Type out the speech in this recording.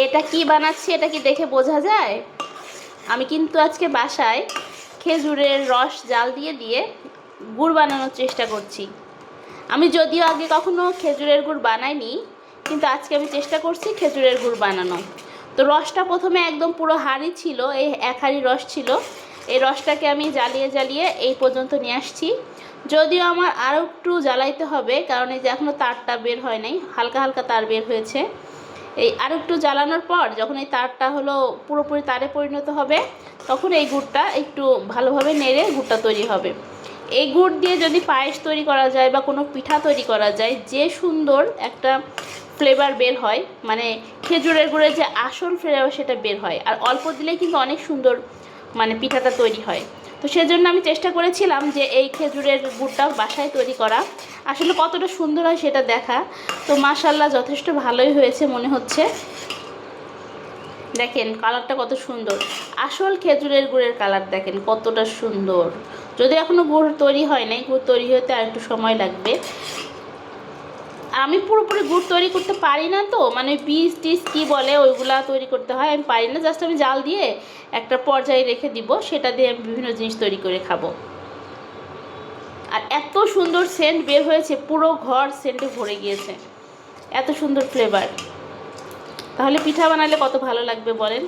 এটা কি বানাচ্ছি এটা কি দেখে বোঝা যায়? আমি কিন্তু আজকে বাসায় খেজুরের রস জাল দিয়ে দিয়ে গুড় বানানোর চেষ্টা করছি। আমি যদিও আগে কখনো খেজুরের গুড় বানাইনি, কিন্তু আজকে আমি চেষ্টা করছি খেজুরের গুড় বানানো। তো রসটা প্রথমে একদম পুরো হাঁড়ি ছিল, এই এক হাঁড়ি রস ছিল। এই রসটাকে আমি জ্বালিয়ে জ্বালিয়ে এই পর্যন্ত নিয়ে আসছি। যদিও আমার আরও একটু জ্বালাইতে হবে, কারণ এই যে এখনও তারটা বের হয় নাই, হালকা হালকা তার বের হয়েছে। এই আরও একটু জ্বালানোর পর যখন এই তারটা হলো পুরোপুরি তারে পরিণত হবে, তখন এই গুড়টা একটু ভালোভাবে নেড়ে গুড়টা তৈরি হবে। এই গুড় দিয়ে যদি পায়েস তৈরি করা যায় বা কোনো পিঠা তৈরি করা যায়, যে সুন্দর একটা ফ্লেভার বের হয়, মানে খেজুরের গুড়ের যে আসল ফ্লেভার সেটা বের হয়। আর অল্প দিলেই কিন্তু অনেক সুন্দর মানে পিঠাটা তৈরি হয়। তো সেজন্য আমি চেষ্টা করেছিলাম যে এই খেজুরের গুড়টা বাসায় তৈরি করা, আসলে কতটা সুন্দর হয় সেটা দেখা। তো মাশাআল্লাহ যথেষ্ট ভালোই হয়েছে মনে হচ্ছে। দেখেন কালারটা কত সুন্দর, আসল খেজুরের গুড়ের কালার দেখেন কতটা সুন্দর। যদি এখনও গুড় তৈরি হয় নাই, গুড় তৈরি হতে আর একটু সময় লাগবে। আমি পুরোপুরি গুড় তৈরি করতে পারি না, তো মানে বীজ টিজ কী বলে ওইগুলা তৈরি করতে হয়, আমি পারি না। জাস্ট আমি জাল দিয়ে একটা পর্যায়ে রেখে দিব, সেটা দিয়ে আমি বিভিন্ন জিনিস তৈরি করে খাবো। আর এত সুন্দর সেন্ট বের হয়েছে, পুরো ঘর সেন্টে ভরে গিয়েছে, এত সুন্দর ফ্লেভার। তাহলে পিঠা বানালে কত ভালো লাগবে বলেন।